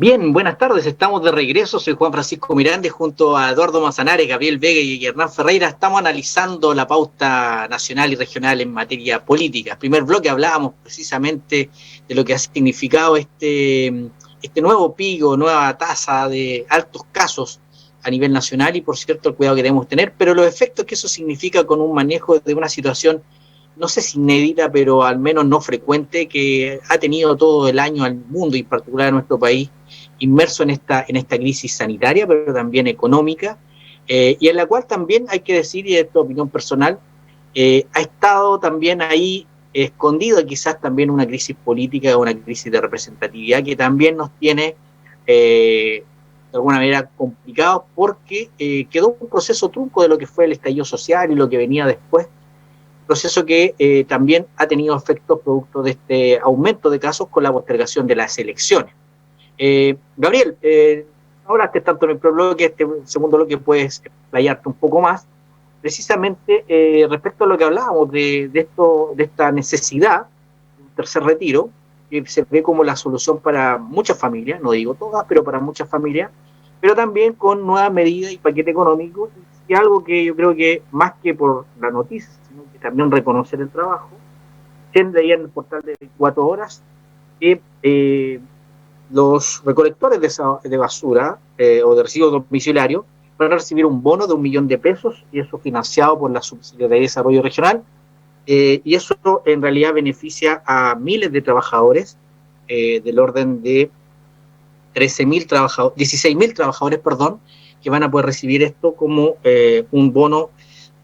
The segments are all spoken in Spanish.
Bien, buenas tardes, estamos de regreso, soy Juan Francisco Miranda junto a Eduardo Manzanares, Gabriel Vega y Hernán Ferreira estamos analizando la pauta nacional y regional en materia política. En primer bloque hablábamos precisamente de lo que ha significado este nuevo pico, nueva tasa de altos casos a nivel nacional y por cierto el cuidado que debemos tener, pero los efectos que eso significa con un manejo de una situación no sé si inédita, pero al menos no frecuente, que ha tenido todo el año al mundo y en particular a nuestro país inmerso en esta crisis sanitaria, pero también económica, y en la cual también hay que decir, y esto es opinión personal, ha estado también ahí escondido quizás también una crisis política o una crisis de representatividad que también nos tiene de alguna manera complicados porque quedó un proceso trunco de lo que fue el estallido social y lo que venía después, proceso que también ha tenido efectos producto de este aumento de casos con la postergación de las elecciones. Gabriel, no hablaste tanto en el primer bloque, este segundo bloque puedes explayarte un poco más, precisamente respecto a lo que hablábamos de esta necesidad de un tercer retiro, que se ve como la solución para muchas familias, no digo todas, pero para muchas familias, pero también con nuevas medidas y paquete económico, y algo que yo creo que más que por la noticia, sino que también reconocer el trabajo, tiende ahí en el portal de 24 horas, que los recolectores de basura o de residuos domiciliarios van a recibir un bono de 1 millón de pesos y eso financiado por la Subsecretaría de Desarrollo Regional y eso en realidad beneficia a miles de trabajadores del orden de 16.000 trabajadores, que van a poder recibir esto como un bono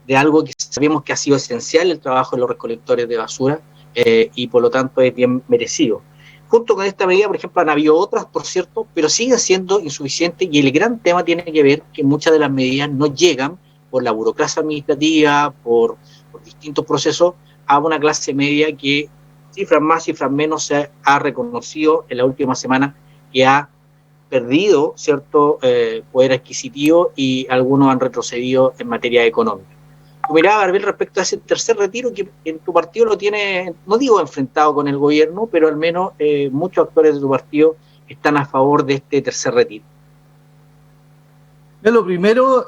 de algo que sabemos que ha sido esencial, el trabajo de los recolectores de basura y por lo tanto es bien merecido. Junto con esta medida, por ejemplo, han habido otras, por cierto, pero sigue siendo insuficiente y el gran tema tiene que ver que muchas de las medidas no llegan por la burocracia administrativa, por distintos procesos, a una clase media que cifras más, cifras menos se ha reconocido en la última semana que ha perdido cierto poder adquisitivo y algunos han retrocedido en materia económica. Mirá, Gabriel, respecto a ese tercer retiro que en tu partido lo tiene, no digo enfrentado con el gobierno, pero al menos muchos actores de tu partido están a favor de este tercer retiro. Lo primero,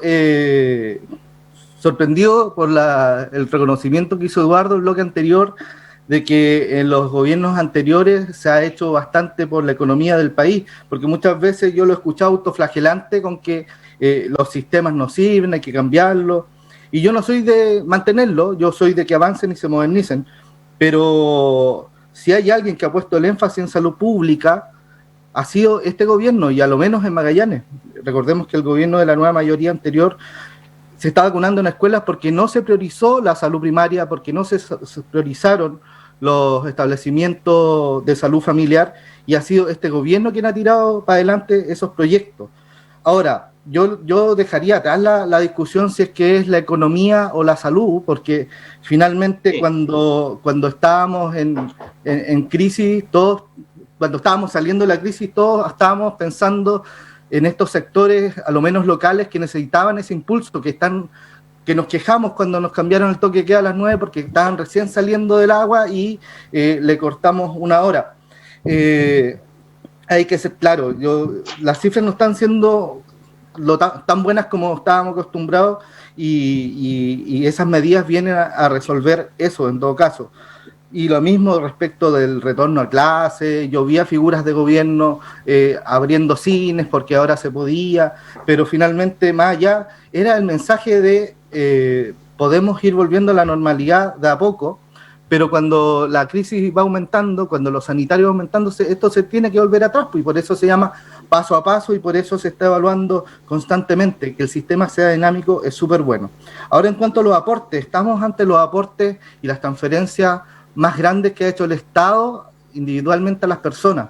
sorprendido por el reconocimiento que hizo Eduardo en el bloque anterior de que en los gobiernos anteriores se ha hecho bastante por la economía del país, porque muchas veces yo lo he escuchado autoflagelante con que los sistemas no sirven, hay que cambiarlos. Y yo no soy de mantenerlo, yo soy de que avancen y se modernicen, pero si hay alguien que ha puesto el énfasis en salud pública, ha sido este gobierno, y a lo menos en Magallanes. Recordemos que el gobierno de la nueva mayoría anterior se está vacunando en escuelas porque no se priorizó la salud primaria, porque no se priorizaron los establecimientos de salud familiar, y ha sido este gobierno quien ha tirado para adelante esos proyectos. Ahora, yo dejaría atrás la discusión si es que es la economía o la salud, porque finalmente sí. cuando estábamos en crisis, todos, cuando estábamos saliendo de la crisis, todos estábamos pensando en estos sectores, a lo menos locales, que necesitaban ese impulso, que nos quejamos cuando nos cambiaron el toque de queda a las 9 porque estaban recién saliendo del agua y le cortamos 1 hora. Hay que ser claro, las cifras no están siendo tan buenas como estábamos acostumbrados y esas medidas vienen a resolver eso en todo caso. Y lo mismo respecto del retorno a clase, yo vi a figuras de gobierno abriendo cines porque ahora se podía, pero finalmente más allá era el mensaje de podemos ir volviendo a la normalidad de a poco, pero cuando la crisis va aumentando, cuando los sanitarios va aumentándose, esto se tiene que volver atrás, y por eso se llama paso a paso y por eso se está evaluando constantemente. Que el sistema sea dinámico es súper bueno. Ahora, en cuanto a los aportes, estamos ante los aportes y las transferencias más grandes que ha hecho el Estado individualmente a las personas.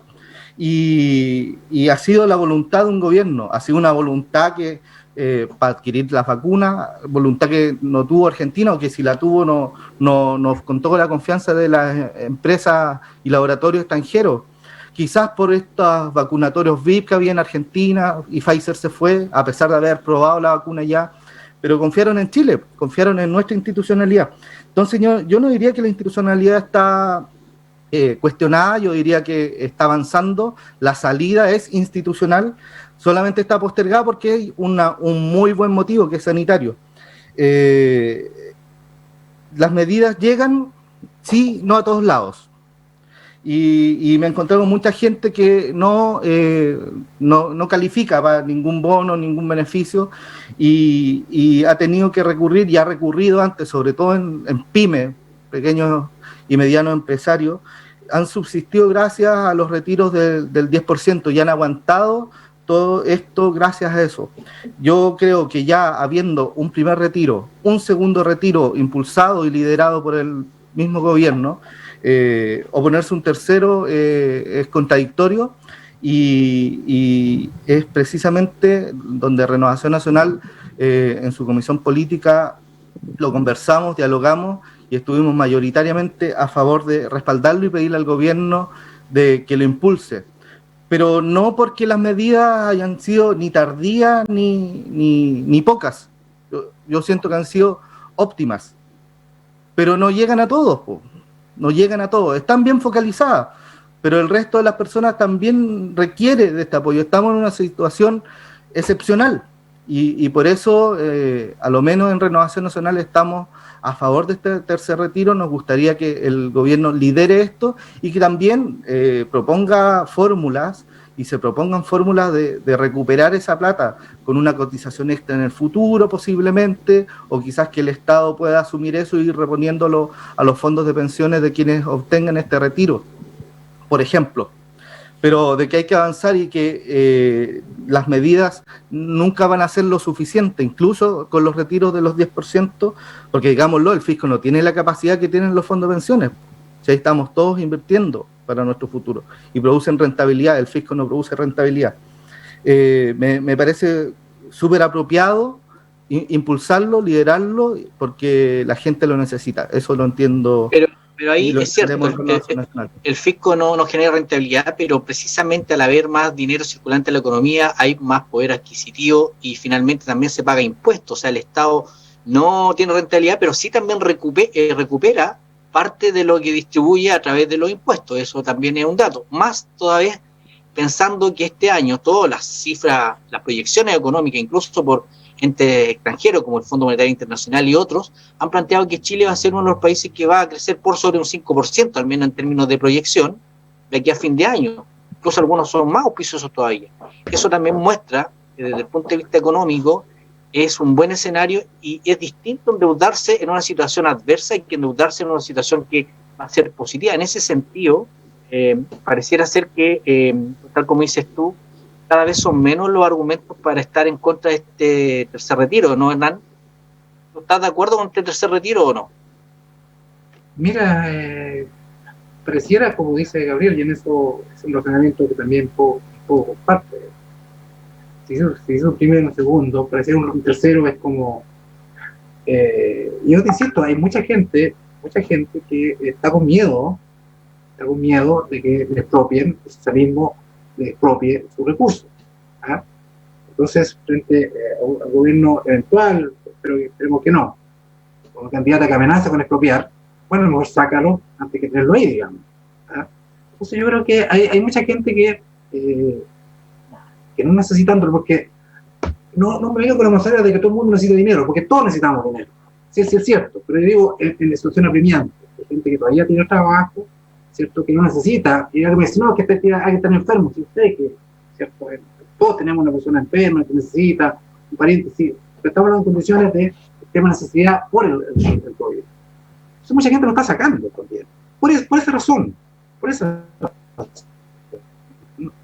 Y ha sido la voluntad de un gobierno, ha sido una voluntad que para adquirir la vacuna, voluntad que no tuvo Argentina, o que si la tuvo no contó con la confianza de las empresas y laboratorios extranjeros. Quizás por estos vacunatorios VIP que había en Argentina, y Pfizer se fue, a pesar de haber probado la vacuna ya, pero confiaron en Chile, confiaron en nuestra institucionalidad. Entonces yo no diría que la institucionalidad está cuestionada, yo diría que está avanzando, la salida es institucional, solamente está postergada porque hay un muy buen motivo, que es sanitario. Las medidas llegan, sí, no a todos lados. Y me encontré con mucha gente que no califica para ningún bono, ningún beneficio, y ha tenido que recurrir, y ha recurrido antes, sobre todo en pymes, pequeños y medianos empresarios, han subsistido gracias a los retiros del 10% y han aguantado todo esto gracias a eso. Yo creo que ya habiendo un primer retiro, un segundo retiro impulsado y liderado por el mismo gobierno, oponerse un tercero es contradictorio, y es precisamente donde Renovación Nacional, en su comisión política, lo conversamos, dialogamos y estuvimos mayoritariamente a favor de respaldarlo y pedirle al gobierno de que lo impulse, pero no porque las medidas hayan sido ni tardías ni pocas. Yo siento que han sido óptimas, pero no llegan a todos, no llegan a todos, están bien focalizadas, pero el resto de las personas también requiere de este apoyo. Estamos en una situación excepcional, y por eso, a lo menos en Renovación Nacional, estamos a favor de este tercer retiro. Nos gustaría que el gobierno lidere esto y que también proponga fórmulas, y se propongan fórmulas de recuperar esa plata con una cotización extra en el futuro posiblemente, o quizás que el Estado pueda asumir eso y ir reponiéndolo a los fondos de pensiones de quienes obtengan este retiro, por ejemplo. Pero de que hay que avanzar y que las medidas nunca van a ser lo suficiente, incluso con los retiros de los 10%, porque digámoslo, el fisco no tiene la capacidad que tienen los fondos de pensiones. Si ahí estamos todos invirtiendo para nuestro futuro y producen rentabilidad, el fisco no produce rentabilidad. Me parece súper apropiado impulsarlo, liderarlo, porque la gente lo necesita, eso lo entiendo. Pero ahí es cierto, el fisco no genera rentabilidad, pero precisamente al haber más dinero circulante en la economía hay más poder adquisitivo y finalmente también se paga impuestos. O sea, el Estado no tiene rentabilidad, pero sí también recupera parte de lo que distribuye a través de los impuestos. Eso también es un dato. Más todavía pensando que este año todas las cifras, las proyecciones económicas, incluso por entes extranjeros como el Fondo Monetario Internacional y otros, han planteado que Chile va a ser uno de los países que va a crecer por sobre un 5%, al menos en términos de proyección, de aquí a fin de año. Incluso algunos son más auspiciosos todavía. Eso también muestra que desde el punto de vista económico es un buen escenario, y es distinto endeudarse en una situación adversa que endeudarse en una situación que va a ser positiva. En ese sentido, pareciera ser que, tal como dices tú, cada vez son menos los argumentos para estar en contra de este tercer retiro, ¿no, Hernán? ¿Estás de acuerdo con este tercer retiro o no? Mira, pareciera, como dice Gabriel, y en eso es un razonamiento que también puedo compartir. Si hizo un primero y un segundo, pareciera un tercero es como... yo te insisto, hay mucha gente que está con miedo de que le expropien, el socialismo le expropie sus recursos. ¿Ah? Entonces, frente al gobierno eventual, pero esperemos que no, como candidata que amenaza con expropiar, bueno, mejor sácalo antes que tenerlo ahí, digamos. ¿Ah? Entonces yo creo que hay mucha gente que no necesita tanto, porque no me vengo con la masacre de que todo el mundo necesita dinero, porque todos necesitamos dinero. Sí, es cierto, pero yo digo en la situación apremiante, hay gente que todavía tiene trabajo, ¿cierto? Que no necesita, y alguien me dice, no, que hay que estar enfermo, si usted que, ¿cierto? Todos tenemos una persona enferma que necesita un pariente, sí, pero estamos hablando en condiciones de extrema necesidad por el COVID. Entonces mucha gente lo está sacando también, por esa razón,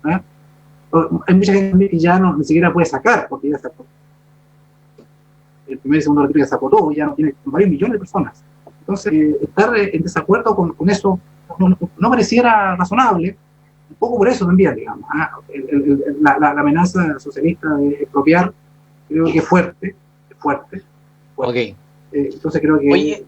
¿ah? Hay mucha gente que ya ni siquiera puede sacar, porque ya sacó el primer y segundo retiro, ya sacó todo, ya no tiene varios millones de personas. Entonces, estar en desacuerdo con eso no pareciera razonable, un poco por eso también, digamos. La amenaza socialista de expropiar creo que es fuerte. Okay. Entonces creo que... Oye,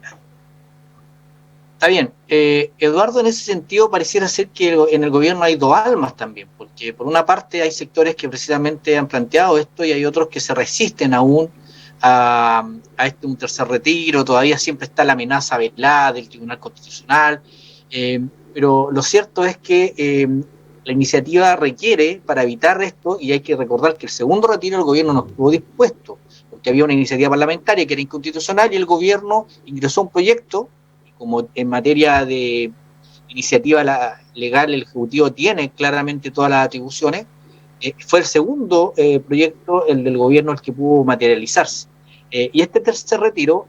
está bien. Eduardo, en ese sentido pareciera ser que en el gobierno hay dos almas también, porque por una parte hay sectores que precisamente han planteado esto y hay otros que se resisten aún a un tercer retiro. Todavía siempre está la amenaza velada del Tribunal Constitucional. pero lo cierto es que la iniciativa requiere, para evitar esto, y hay que recordar que el segundo retiro el gobierno no estuvo dispuesto, porque había una iniciativa parlamentaria que era inconstitucional y el gobierno ingresó un proyecto, como en materia de iniciativa legal el Ejecutivo tiene claramente todas las atribuciones, fue el segundo proyecto, el del gobierno, el que pudo materializarse. Y este tercer retiro,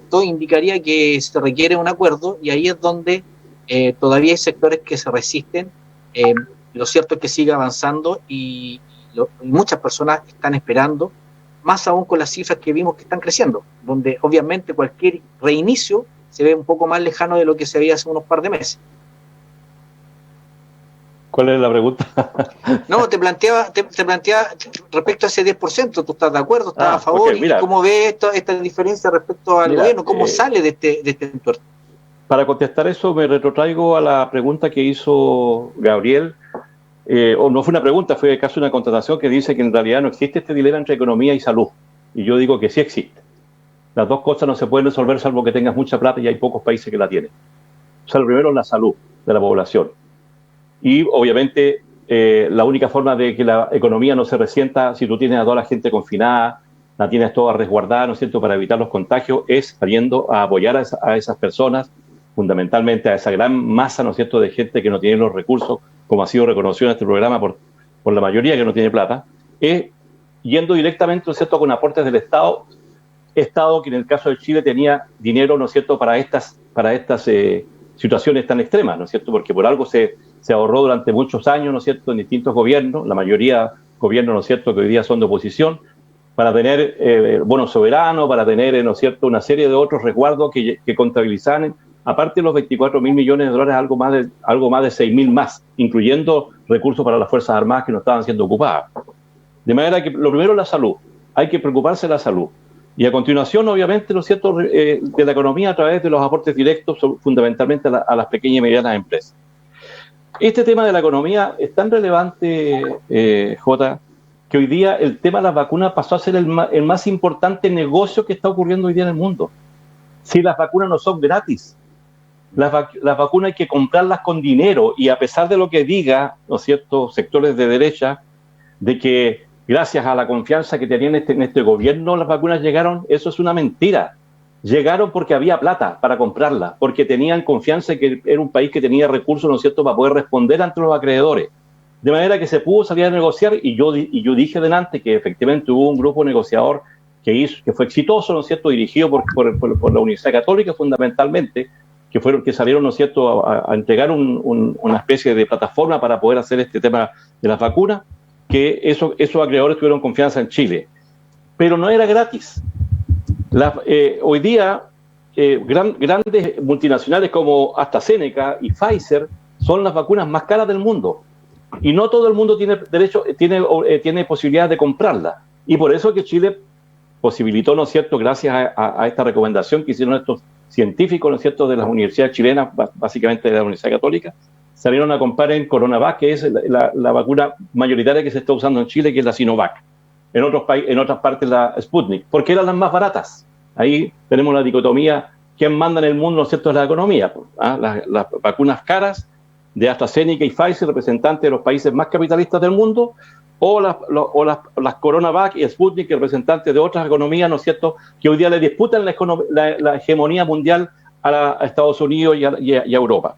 todo indicaría que se requiere un acuerdo y ahí es donde todavía hay sectores que se resisten. Lo cierto es que sigue avanzando y muchas personas están esperando, más aún con las cifras que vimos que están creciendo, donde obviamente cualquier reinicio se ve un poco más lejano de lo que se veía hace unos par de meses. ¿Cuál es la pregunta? No, te planteaba respecto a ese 10%, ¿tú estás de acuerdo? ¿Estás a favor? Okay, mira, ¿Y cómo ves esta diferencia respecto al gobierno? ¿Cómo sale de este entuerto? Para contestar eso me retrotraigo a la pregunta que hizo Gabriel, o no fue una pregunta, fue casi una constatación que dice que en realidad no existe este dilema entre economía y salud. Y yo digo que sí existe. Las dos cosas no se pueden resolver salvo que tengas mucha plata y hay pocos países que la tienen. O sea, lo primero es la salud de la población. Y obviamente la única forma de que la economía no se resienta si tú tienes a toda la gente confinada, la tienes toda resguardada, ¿no es cierto?, para evitar los contagios, es saliendo a apoyar a esas personas, fundamentalmente a esa gran masa, ¿no es cierto?, de gente que no tiene los recursos, como ha sido reconocido en este programa por la mayoría que no tiene plata, es yendo directamente, ¿no es cierto?, con aportes del Estado que en el caso de Chile tenía dinero, ¿no es cierto?, para estas situaciones tan extremas, ¿no es cierto?, porque por algo se ahorró durante muchos años, ¿no es cierto?, en distintos gobiernos, la mayoría gobiernos, ¿no es cierto?, que hoy día son de oposición, para tener bonos soberanos, para tener, ¿no es cierto?, una serie de otros resguardos que contabilizan, aparte de los 24.000 millones de dólares, algo más de 6.000 más, incluyendo recursos para las Fuerzas Armadas que no estaban siendo ocupadas. De manera que lo primero es la salud, hay que preocuparse de la salud. Y a continuación, obviamente, ¿no es cierto?, de la economía a través de los aportes directos, fundamentalmente a las pequeñas y medianas empresas. Este tema de la economía es tan relevante, Jota, que hoy día el tema de las vacunas pasó a ser el más importante negocio que está ocurriendo hoy día en el mundo. Si las vacunas no son gratis, las vacunas hay que comprarlas con dinero, y a pesar de lo que diga, ¿no es cierto?, sectores de derecha, de que gracias a la confianza que tenían en este gobierno las vacunas llegaron, eso es una mentira. Llegaron porque había plata para comprarlas, porque tenían confianza en que era un país que tenía recursos, ¿no es cierto?, para poder responder ante los acreedores. De manera que se pudo salir a negociar, y yo dije delante que efectivamente hubo un grupo negociador que fue exitoso, ¿no es cierto?, dirigido por la Universidad Católica fundamentalmente, que salieron, ¿no es cierto?, a entregar una especie de plataforma para poder hacer este tema de las vacunas, que esos acreedores tuvieron confianza en Chile. Pero no era gratis. Hoy día, grandes multinacionales como AstraZeneca y Pfizer son las vacunas más caras del mundo. Y no todo el mundo tiene posibilidad de comprarlas. Y por eso que Chile posibilitó, ¿no es cierto?, gracias a esta recomendación que hicieron estos científicos, ¿no es cierto?, de las universidades chilenas, básicamente de la Universidad Católica, salieron a comprar en CoronaVac, que es la vacuna mayoritaria que se está usando en Chile, que es la Sinovac. En otras partes la Sputnik, porque eran las más baratas. Ahí tenemos la dicotomía: ¿quién manda en el mundo, ¿no es cierto?, es la economía. Las vacunas caras de AstraZeneca y Pfizer, representantes de los países más capitalistas del mundo, o las CoronaVac y Sputnik, representantes de otras economías, ¿no es cierto?, que hoy día le disputan la hegemonía mundial a Estados Unidos y a Europa.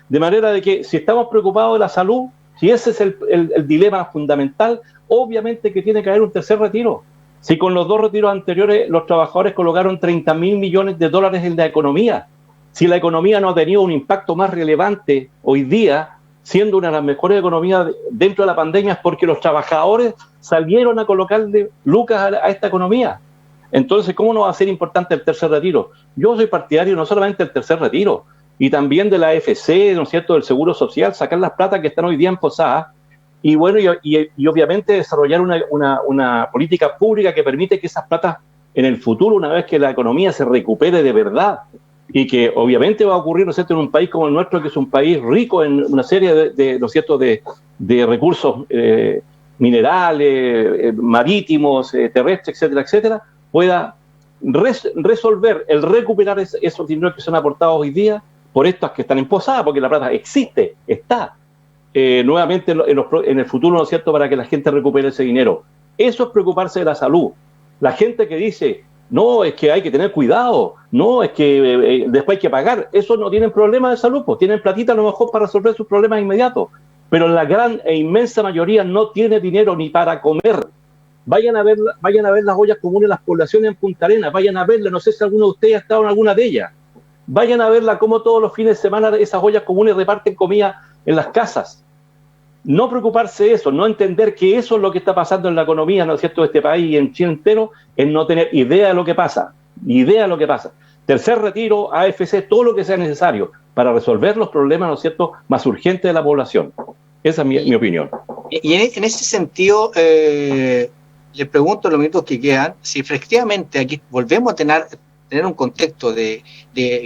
De manera de que si estamos preocupados de la salud, si ese es el dilema fundamental, obviamente que tiene que haber un tercer retiro. Si con los dos retiros anteriores los trabajadores colocaron 30.000 millones de dólares en la economía, si la economía no ha tenido un impacto más relevante hoy día, siendo una de las mejores economías dentro de la pandemia, es porque los trabajadores salieron a colocarle lucas a esta economía. Entonces, ¿cómo no va a ser importante el tercer retiro? Yo soy partidario no solamente del tercer retiro, y también de la AFC, ¿no es cierto?, del Seguro Social, sacar las platas que están hoy día emposadas, y bueno, y obviamente desarrollar una política pública que permite que esas platas en el futuro, una vez que la economía se recupere de verdad, y que obviamente va a ocurrir, ¿no es cierto?, en un país como el nuestro, que es un país rico en una serie ¿no es cierto?, de recursos minerales, marítimos, terrestres, etcétera, etcétera, pueda resolver el recuperar esos dineros que son aportados hoy día por estas que están en posada, porque la plata existe, está nuevamente en el futuro, ¿no es cierto?, para que la gente recupere ese dinero. Eso es preocuparse de la salud. La gente que dice, no, es que hay que tener cuidado, no, es que después hay que pagar, esos no tienen problemas de salud, pues tienen platita a lo mejor para resolver sus problemas inmediatos, pero la gran e inmensa mayoría no tiene dinero ni para comer. Vayan a ver las ollas comunes de las poblaciones en Punta Arenas, vayan a verlas, no sé si alguno de ustedes ha estado en alguna de ellas, vayan a verla cómo todos los fines de semana esas ollas comunes reparten comida en las casas. No preocuparse de eso, no entender que eso es lo que está pasando en la economía, ¿no es cierto?, de este país y en Chile entero, es no tener idea de lo que pasa, Tercer retiro, AFC, todo lo que sea necesario para resolver los problemas, ¿no es cierto?, más urgentes de la población. Esa es mi opinión. Y en ese sentido, le pregunto en los minutos que quedan, si efectivamente aquí volvemos a tener un contexto de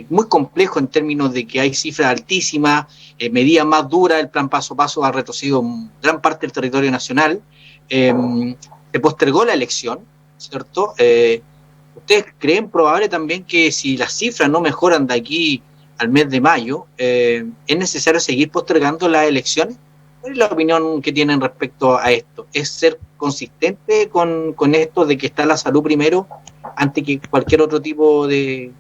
muy complejo en términos de que hay cifras altísimas, medidas más duras, el plan paso a paso ha retrocedido gran parte del territorio nacional, se postergó la elección, ¿cierto? ¿Ustedes creen probable también que si las cifras no mejoran de aquí al mes de mayo, es necesario seguir postergando las elecciones? ¿Cuál es la opinión que tienen respecto a esto? ¿Es ser consistente con esto de que está la salud primero ante que cualquier otro tipo de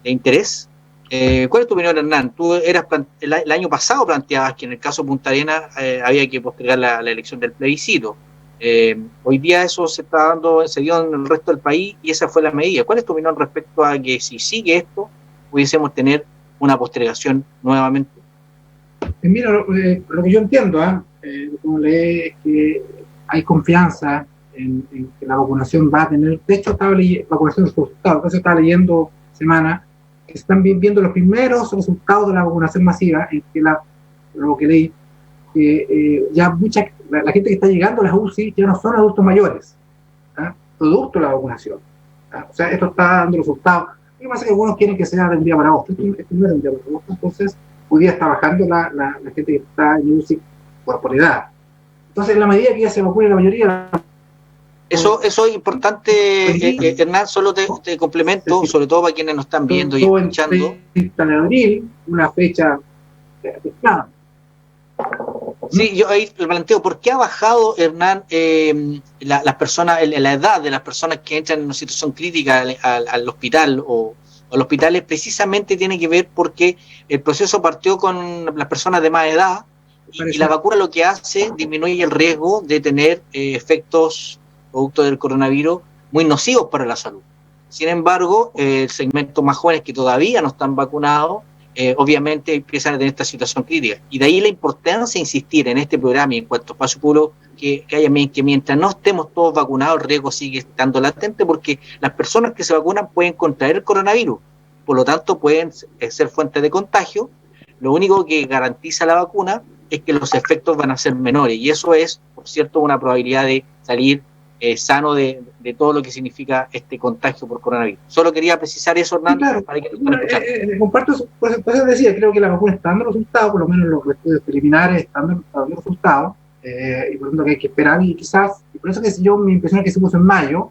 interés? ¿Cuál es tu opinión, Hernán? Tú el año pasado planteabas que en el caso de Punta Arenas había que postergar la elección del plebiscito. Hoy día eso se dio en el resto del país y esa fue la medida. ¿Cuál es tu opinión respecto a que si sigue esto pudiésemos tener una postergación nuevamente? Mira, lo que yo entiendo, como leí, es que hay confianza en que la vacunación va a tener, de hecho estaba leyendo vacunación de resultados, entonces estaba leyendo semana que se están viendo los primeros resultados de la vacunación masiva, en que lo que leí, que ya la gente que está llegando a las UCI ya no son adultos mayores, producto de la vacunación. O sea, esto está dando resultados. Lo que pasa es que algunos quieren que sea de un día para otro, esto no es de un día para otro, entonces hoy día está bajando la gente que está en UCI por edad. Entonces, en la medida que ya se vacune la mayoría... Eso es importante, Hernán, solo te complemento, sí, sobre todo para quienes nos están viendo y escuchando. En abril, una fecha claro. Sí, yo ahí le planteo, ¿por qué ha bajado, Hernán, las personas, la edad de las personas que entran en una situación crítica al hospital o los hospitales? Precisamente tiene que ver porque el proceso partió con las personas de más edad y la vacuna lo que hace disminuye el riesgo de tener efectos producto del coronavirus muy nocivos para la salud. Sin embargo, el segmento más jóvenes que todavía no están vacunados, obviamente empiezan a tener esta situación crítica. Y de ahí la importancia de insistir en este programa y en cuanto a espacio puro, que mientras no estemos todos vacunados, el riesgo sigue estando latente porque las personas que se vacunan pueden contraer el coronavirus. Por lo tanto, pueden ser fuentes de contagio. Lo único que garantiza la vacuna es que los efectos van a ser menores. Y eso es, por cierto, una probabilidad de salir sano de todo lo que significa este contagio por coronavirus. Solo quería precisar eso, Hernán, claro, para que nos escuchar. Comparto eso, pues decía, creo que la vacuna está dando resultados, por lo menos los estudios preliminares están dando resultados, y por lo tanto que hay que esperar, y quizás, y por eso que mi impresión es que se puso en mayo.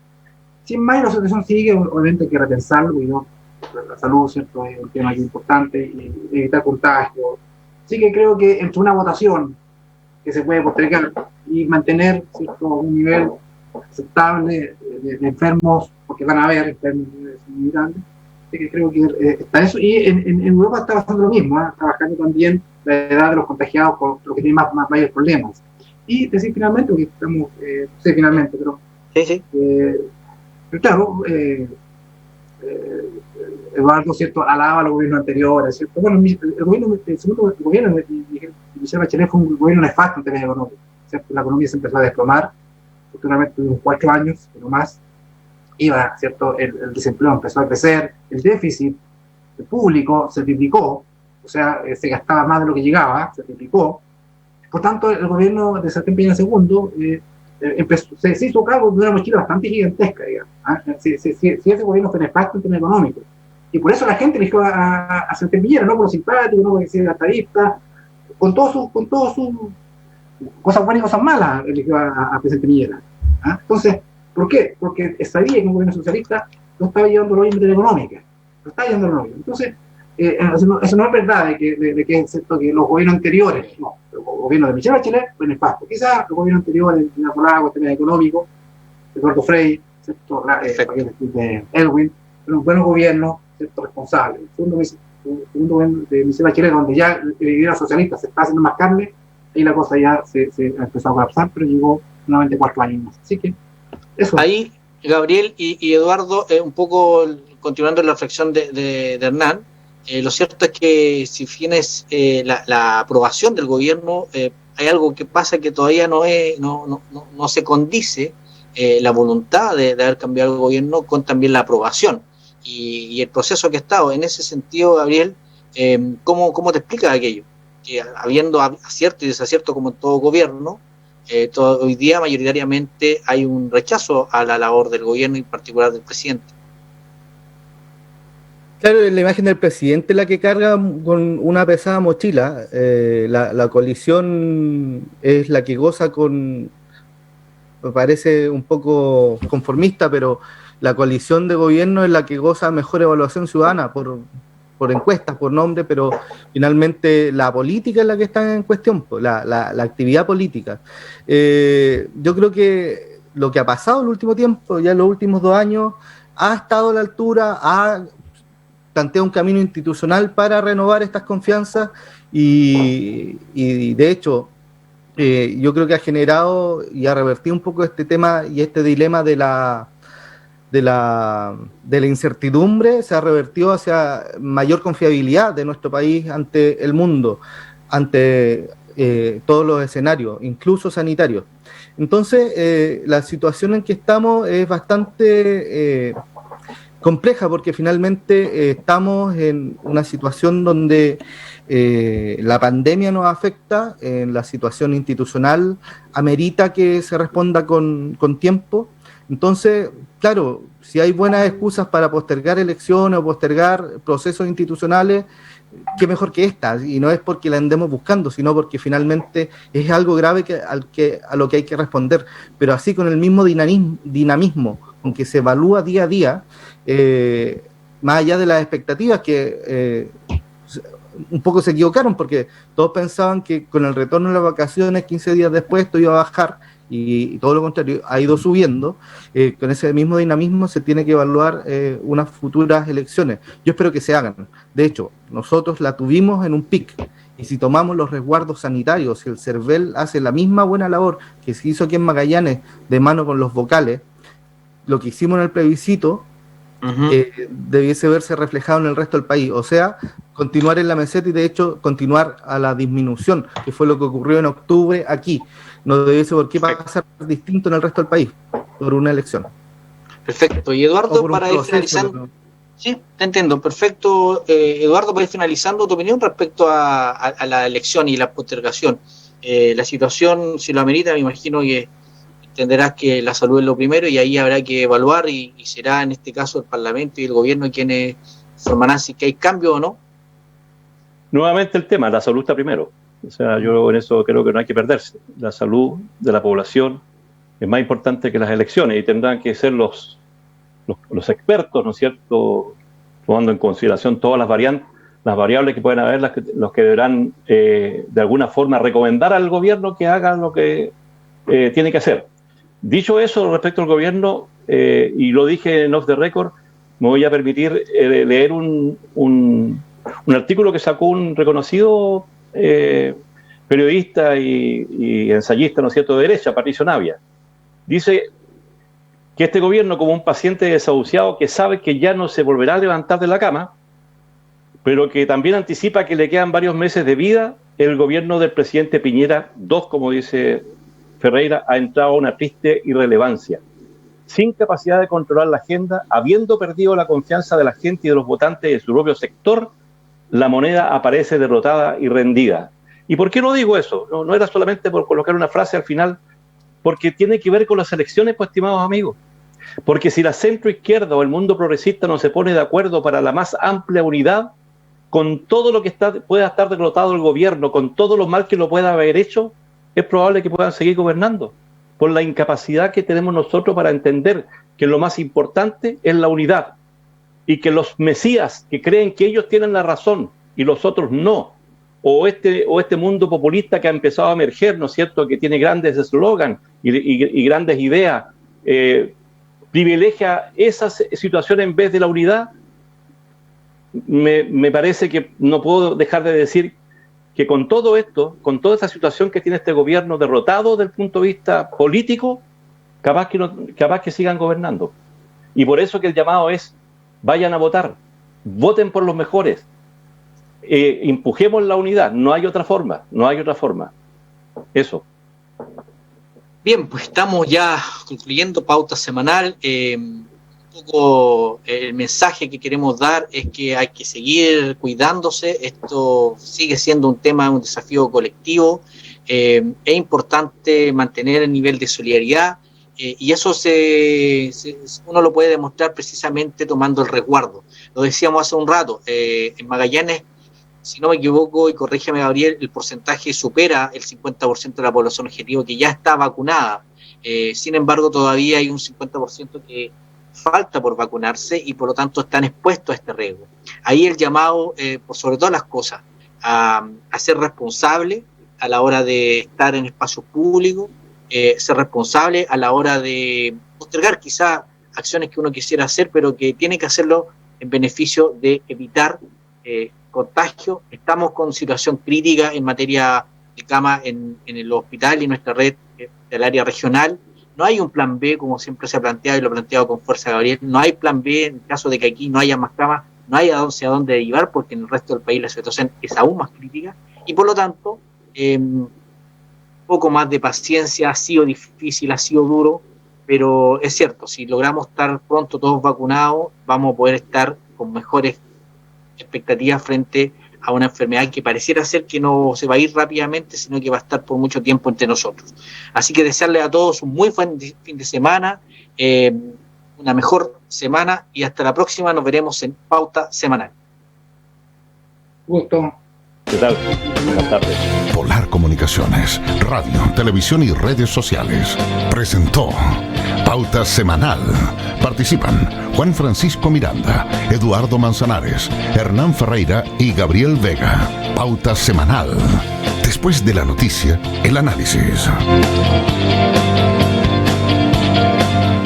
Si en mayo la situación sigue, obviamente hay que repensarlo, porque la salud, ¿cierto?, es un tema importante, y evitar contagios. Así que creo que entre una votación que se puede postergar y mantener, ¿cierto?, un nivel aceptable de enfermos, porque van a haber enfermos muy grandes, así que creo que está eso, y en Europa está pasando lo mismo, está bajando también la edad de los contagiados con los que tienen más mayores problemas. Y decir finalmente, porque estamos, no sé finalmente, pero sí. Pero claro, Eduardo, ¿cierto?, alaba al gobierno anterior, ¿cierto? Bueno, el segundo gobierno de Michelle Bachelet fue un gobierno nefasto en términos económicos, ¿cierto? La economía se empezó a desplomar. Afortunadamente tuvimos 4 años, pero más iba, ¿cierto? El desempleo empezó a crecer, el déficit público se triplicó, o sea, se gastaba más de lo que llegaba, se triplicó. Por tanto, el gobierno de Sebastián Piñera II se hizo cargo de una mochila bastante gigantesca, digamos. Si ese gobierno fue nefasto en términos económicos. Y por eso la gente eligió a Sebastián Piñera, no por lo simpático, no porque sea estadista, con todas sus cosas buenas y cosas malas, eligió a presidente Piñera. Entonces, ¿por qué? Porque sabía que un gobierno socialista no estaba llevando lo mismo en materia económica. No estaba llevando lo mismo. Entonces, eso no es verdad de que los gobiernos anteriores, no, el gobierno de Michelle Bachelet fue nefasto. Quizás el gobierno anterior en Nicolás, temas económicos, Eduardo Frei, ¿cierto? De Elwin, pero un buen gobierno, ¿cierto? Responsable. El segundo gobierno de Michelle Bachelet, donde ya la idea socialista se está haciendo más carne, y la cosa ya se ha empezado a colapsar, pero llegó 94 años más. Así que eso. Ahí, Gabriel y Eduardo, un poco continuando la reflexión de Hernán, lo cierto es que si tienes la aprobación del gobierno, hay algo que pasa que todavía no se condice la voluntad de haber cambiado el gobierno con también la aprobación y el proceso que ha estado. En ese sentido, Gabriel, ¿cómo te explicas aquello? Que habiendo acierto y desacierto como en todo gobierno, hoy día mayoritariamente hay un rechazo a la labor del gobierno y en particular del presidente. Claro, la imagen del presidente es la que carga con una pesada mochila. La coalición es la que goza me parece un poco conformista, pero la coalición de gobierno es la que goza mejor evaluación ciudadana por encuestas, por nombre, pero finalmente la política es la que está en cuestión, la actividad política. Yo creo que lo que ha pasado en el último tiempo, ya en los últimos 2 años, ha estado a la altura, ha planteado un camino institucional para renovar estas confianzas y de hecho yo creo que ha generado y ha revertido un poco este tema y este dilema de la incertidumbre, se ha revertido hacia mayor confiabilidad de nuestro país ante el mundo, ante todos los escenarios, incluso sanitarios. Entonces, la situación en que estamos es bastante compleja porque finalmente estamos en una situación donde la pandemia nos afecta, la situación institucional amerita que se responda con tiempo. Entonces, claro, si hay buenas excusas para postergar elecciones o postergar procesos institucionales, qué mejor que esta, y no es porque la andemos buscando, sino porque finalmente es algo grave a lo que hay que responder, pero así con el mismo dinamismo con que se evalúa día a día, más allá de las expectativas que un poco se equivocaron, porque todos pensaban que con el retorno de las vacaciones, 15 días después, esto iba a bajar, y todo lo contrario, ha ido subiendo. Con ese mismo dinamismo se tiene que evaluar unas futuras elecciones. Yo espero que se hagan. De hecho, nosotros la tuvimos en un pic, y si tomamos los resguardos sanitarios, si el CERVEL hace la misma buena labor que se hizo aquí en Magallanes, de mano con los vocales, lo que hicimos en el plebiscito, debiese verse reflejado en el resto del país, o sea, continuar en la meseta y de hecho continuar a la disminución, que fue lo que ocurrió en octubre aquí. No debiese por qué pasar distinto en el resto del país por una elección. Perfecto. Y Eduardo, para ir finalizando, sí, te entiendo, perfecto. Eduardo, para ir finalizando, tu opinión respecto a la elección y la postergación. La situación, si lo amerita, me imagino que entenderás que la salud es lo primero y ahí habrá que evaluar y será en este caso el Parlamento y el Gobierno quienes formarán si que hay cambio o no. Nuevamente el tema, la salud está primero. O sea, yo en eso creo que no hay que perderse. La salud de la población es más importante que las elecciones y tendrán que ser los expertos, ¿no es cierto?, tomando en consideración todas las variables que pueden haber, los que deberán de alguna forma recomendar al gobierno que haga lo que tiene que hacer. Dicho eso, respecto al gobierno, y lo dije en Off the Record, me voy a permitir leer un artículo que sacó un reconocido periodista y ensayista, ¿no es cierto?, de derecha, Patricio Navia. Dice que este gobierno, como un paciente desahuciado que sabe que ya no se volverá a levantar de la cama, pero que también anticipa que le quedan varios meses de vida, el gobierno del presidente Piñera II, como dice Ferreira, ha entrado a una triste irrelevancia. Sin capacidad de controlar la agenda, habiendo perdido la confianza de la gente y de los votantes de su propio sector, la moneda aparece derrotada y rendida. ¿Y por qué no digo eso? No era solamente por colocar una frase al final, porque tiene que ver con las elecciones, pues, estimados amigos. Porque si la centroizquierda o el mundo progresista no se pone de acuerdo para la más amplia unidad, con todo lo que pueda estar derrotado el gobierno, con todo lo mal que lo pueda haber hecho, es probable que puedan seguir gobernando, por la incapacidad que tenemos nosotros para entender que lo más importante es la unidad. y que los mesías que creen que ellos tienen la razón y los otros no, o este mundo populista que ha empezado a emerger, ¿no es cierto?, que tiene grandes eslogans y grandes ideas, privilegia esas situaciones en vez de la unidad. Me parece que no puedo dejar de decir que con todo esto, con toda esta situación que tiene este gobierno derrotado desde el punto de vista político, capaz que sigan gobernando. Y por eso que el llamado es: vayan a votar, voten por los mejores, empujemos la unidad, no hay otra forma. Eso. Bien, pues estamos ya concluyendo pauta semanal. Un poco el mensaje que queremos dar es que hay que seguir cuidándose. Esto sigue siendo un desafío colectivo. Es importante mantener el nivel de solidaridad. Y eso uno lo puede demostrar precisamente tomando el resguardo. Lo decíamos hace un rato, en Magallanes, si no me equivoco, y corrígeme Gabriel, el porcentaje supera el 50% de la población objetivo que ya está vacunada. Sin embargo, todavía hay un 50% que falta por vacunarse y por lo tanto están expuestos a este riesgo. Ahí el llamado, por sobre todas las cosas, a ser responsable a la hora de estar en espacios públicos, ser responsable a la hora de postergar quizá acciones que uno quisiera hacer, pero que tiene que hacerlo en beneficio de evitar contagio. Estamos con situación crítica en materia de cama en el hospital y nuestra red del área regional. No hay un plan B, como siempre se ha planteado y lo ha planteado con fuerza Gabriel. No hay plan B en caso de que aquí no haya más camas, no hay hacia dónde derivar, porque en el resto del país la situación es aún más crítica y por lo tanto poco más de paciencia. Ha sido difícil, ha sido duro, pero es cierto, si logramos estar pronto todos vacunados, vamos a poder estar con mejores expectativas frente a una enfermedad que pareciera ser que no se va a ir rápidamente, sino que va a estar por mucho tiempo entre nosotros. Así que desearles a todos un muy buen fin de semana, una mejor semana y hasta la próxima. Nos veremos en Pauta Semanal. Gusto. ¿Qué tal? Buenas tardes. Polar Comunicaciones, radio, televisión y redes sociales presentó Pauta Semanal. Participan Juan Francisco Miranda, Eduardo Manzanares, Hernán Ferreira y Gabriel Vega. Pauta Semanal. Después de la noticia, el análisis.